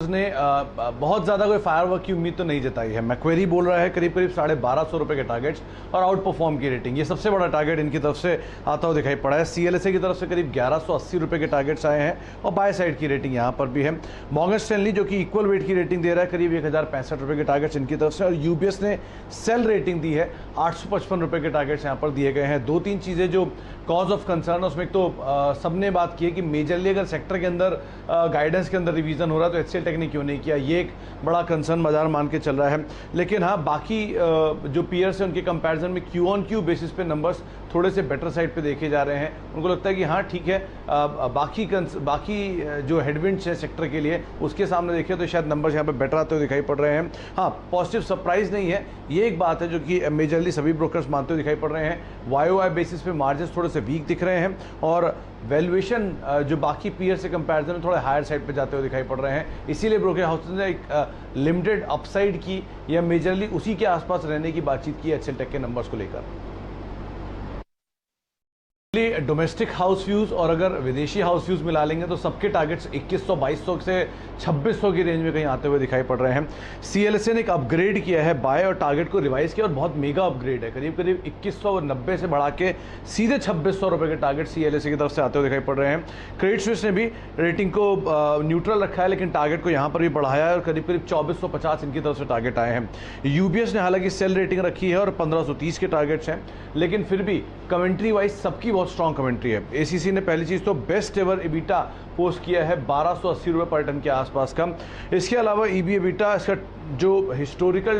ने बहुत ज़्यादा कोई फायरवर्क की उम्मीद तो नहीं जताई है। मैक्वेरी बोल रहा है करीब करीब 1250 रुपये के टारगेट्स और आउट परफॉर्म की रेटिंग, ये सबसे बड़ा टारगेट इनकी तरफ से आता हुआ दिखाई पड़ा है। CLSA की तरफ से करीब 1180 रुपये के टारगेट्स आए हैं और बाय साइड की रेटिंग यहाँ पर भी है। मॉर्गन स्टैनली जो कि इक्वल वेट की रेटिंग दे रहा है करीब 1065 रुपये के टारगेट्स इनकी तरफ से, और UBS ने सेल रेटिंग दी है 855 रुपये के टारगेट्स यहाँ पर दिए गए हैं। दो तीन चीज़ें जो कॉज ऑफ कंसर्न, उसमें एक तो सबने बात की है कि मेजरली अगर सेक्टर के अंदर गाइडेंस के अंदर रिवीजन हो रहा है तो HCL टेक ने क्यों नहीं किया, ये एक बड़ा कंसर्न बाजार मान के चल रहा है। लेकिन हाँ, बाकी जो पीयर्स हैं उनके कंपैरिजन में Q on Q बेसिस पे नंबर्स थोड़े से बेटर साइड पे देखे जा रहे हैं। उनको लगता है कि हाँ ठीक है, बाकी जो हेडविंड्स है सेक्टर के लिए उसके सामने देखें तो शायद नंबर्स यहाँ पे बेटर आते हुए दिखाई पड़ रहे हैं। हाँ, पॉजिटिव सरप्राइज नहीं है, ये एक बात है जो कि मेजरली सभी ब्रोकर्स मानते हुए दिखाई पड़ रहे हैं। YoY बेसिस पे मार्जिन थोड़े से वीक दिख रहे हैं और वैल्यूएशन जो बाकी पीयर से कंपैरिजन में थोड़े हायर साइड पे जाते हुए दिखाई पड़ रहे हैं। इसीलिए ब्रोकर हाउसेस ने एक लिमिटेड अपसाइड की या मेजरली उसी के आसपास रहने की बातचीत की HCL टेक के नंबर्स को लेकर। डोमेस्टिक हाउस व्यूज और अगर विदेशी हाउस व्यूज मिला लेंगे तो सबके टारगेट्स 2100-2200 से 2600 की रेंज में कहीं आते हुए दिखाई पड़ रहे हैं। CLSA ने एक अपग्रेड किया है, बाय और टारगेट को रिवाइज किया और बहुत मेगा अपग्रेड है, करीब करीब 2190 से बढ़ा के सीधे 2600 रुपये के टारगेट CLSA की तरफ से आते हुए दिखाई पड़ रहे हैं। क्रेडिट स्विस ने भी रेटिंग को न्यूट्रल रखा है लेकिन टारगेट को यहाँ पर भी बढ़ाया है और करीब करीब 2450 इनकी तरफ से टारगेट आए हैं। UBS ने हालांकि सेल रेटिंग रखी है और 1530 के टारगेट्स हैं, लेकिन फिर भी कमेंट्री वाइज सबकी बहुत स्ट्रॉन्ग कमेंट्री है। ACC ने पहली चीज़ तो बेस्ट एवर EBITDA पोस्ट किया है 1280 रुपये पर टन के आसपास का। इसके अलावा EB EBITDA इसका जो हिस्टोरिकल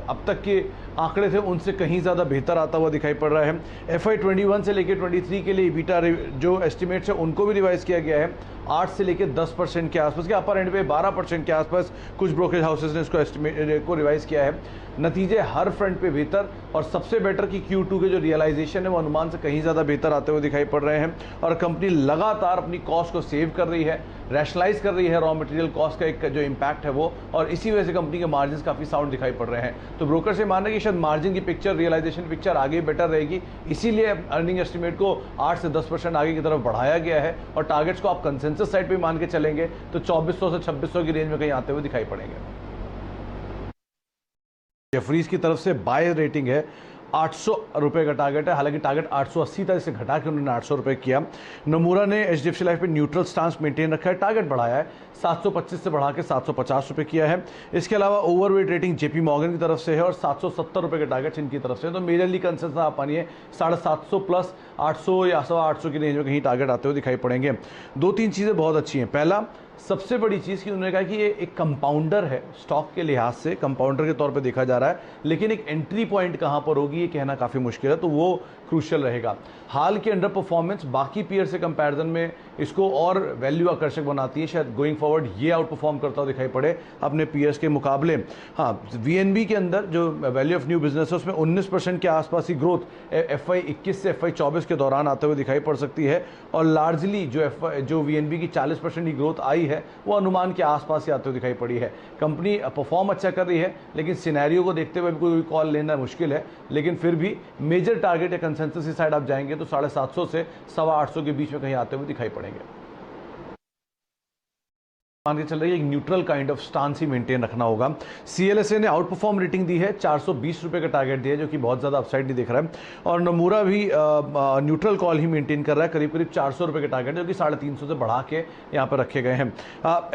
अब तक के आंकड़े थे उनसे कहीं ज़्यादा बेहतर आता हुआ दिखाई पड़ रहा है। FY 21 से लेकर 23 के लिए EBITDA जो एस्टिमेट्स है उनको भी रिवाइज किया गया है 8 से लेकर 10% के आसपास के, अपर एंड पे 12% के आसपास कुछ ब्रोकरेज हाउसेज ने इसको एस्टिमेट को रिवाइज किया है। नतीजे हर फ्रंट पे बेहतर और सबसे बेटर कि Q2 के जो रियलाइजेशन है वो अनुमान से कहीं ज़्यादा बेहतर आते हुए दिखाई पड़ रहे हैं और कंपनी लगातार अपनी कॉस्ट को सेव कर रही है, रैशनलाइज कर रही है रॉ मटेरियल कॉस्ट का एक जो इम्पैक्ट है वो, और इसी वजह से कंपनी के मार्जिन काफ़ी साउंड दिखाई पड़ रहे हैं। तो ब्रोकर से मानना कि शायद मार्जिन की पिक्चर, रियलाइजेशन पिक्चर आगे बेटर रहेगी, इसीलिए अर्निंग एस्टिमेट को 8 से 10% आगे की तरफ बढ़ाया गया है और टारगेट्स को आप कंसेंसस साइड पे मान के चलेंगे तो 2400 से 2600 की रेंज में कहीं आते हुए दिखाई पड़ेंगे। जेफरीज की तरफ से बाय रेटिंग है 800 रुपये का टारगेट है, हालांकि टारगेट 880 था, इसे घटा के उन्होंने 800 रुपये किया। नमूरा ने HDFC लाइफ पे न्यूट्रल स्टांस मेंटेन रखा है, टारगेट बढ़ाया है 725 से बढ़ा के 750 रुपये किया है। इसके अलावा ओवरवेट रेटिंग JP मॉर्गन की तरफ से है और 770 रुपये के टारगेट इनकी तरफ से, तो मेजरली कंसेंसस आप मानिए 750 प्लस 800 या 850 की रेंज में कहीं टारगेट आते हुए दिखाई पड़ेंगे। दो तीन चीज़ें बहुत अच्छी हैं। पहला, सबसे बड़ी चीज़ कि उन्होंने कहा कि ये एक कंपाउंडर है, स्टॉक के लिहाज से कंपाउंडर के तौर पे देखा जा रहा है, लेकिन एक एंट्री पॉइंट कहाँ पर होगी ये कहना काफ़ी मुश्किल है, तो वो क्रूशियल रहेगा। हाल की अंडर परफॉर्मेंस बाकी पीयर से कंपैरिजन में इसको और वैल्यू आकर्षक बनाती है, शायद गोइंग फॉरवर्ड ये आउट परफॉर्म करता हुआ दिखाई पड़े अपने पीयर्स के मुकाबले। हाँ, VNB के अंदर जो वैल्यू ऑफ न्यू बिजनेस है उसमें 19% के आसपास ही ग्रोथ FY 21 से FY 24 के दौरान आते हुए दिखाई पड़ सकती है और लार्जली जो VNB की 40% की ग्रोथ आई है वो अनुमान के आसपास ही आते हुए दिखाई पड़ी है। कंपनी परफॉर्म अच्छा कर रही है लेकिन सिनेरियो को देखते हुए कोई कॉल लेना मुश्किल है, लेकिन फिर भी मेजर टारगेट या कंसेंसस की साइड आप जाएंगे तो 750 से 825 के बीच में कहीं आते हुए दिखाई पड़ेंगे। मान के चल रही है एक neutral kind of stance he maintain रखना होगा। CLSA ने आउट परफॉर्म रेटिंग दी है 420 रुपये का टारगेट दिया है जो कि बहुत ज़्यादा अपसाइड नहीं दिख रहा है, और नमूरा भी न्यूट्रल कॉल ही मेंटेन कर रहा है, करीब करीब 400 रुपये के टारगेट जो कि 350 से बढ़ा के यहाँ पर रखे गए हैं।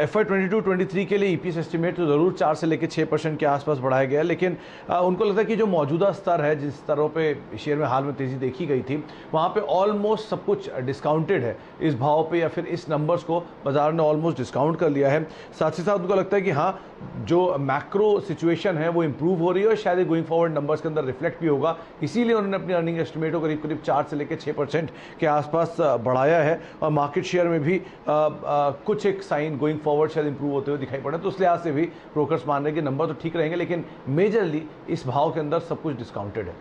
FY 22-23 के लिए EPS एस्टिमेट तो ज़रूर 4 से लेकर 6% के आसपास बढ़ाया गया है, लेकिन उनको लगता है कि जो मौजूदा स्तर है, जिस स्तरों पर शेयर में हाल में तेज़ी देखी गई थी, वहाँ पर ऑलमोस्ट सब कुछ डिस्काउंटेड है। इस भाव पर या फिर इस नंबर्स को बाजार ने ऑलमोस्ट डिस्काउंट कर लिया है। साथ ही साथ उनको लगता है कि हाँ, जो मैक्रो सिचुएशन है वो इंप्रूव हो रही है और शायद गोइंग फॉरवर्ड नंबर्स के अंदर रिफ्लेक्ट भी होगा, इसीलिए उन्होंने अपनी अर्निंग एस्टिमेट को करीब करीब 4 से लेकर 6% के आसपास बढ़ाया है और मार्केट शेयर में भी कुछ एक साइन गोइंग फॉरवर्ड शायद इंप्रूव होते हुए दिखाई पड़े। तो उस लिहाज से भी ब्रोकर्स मान रहे हैं कि नंबर तो ठीक रहेंगे, लेकिन मेजरली इस भाव के अंदर सब कुछ डिस्काउंटेड है।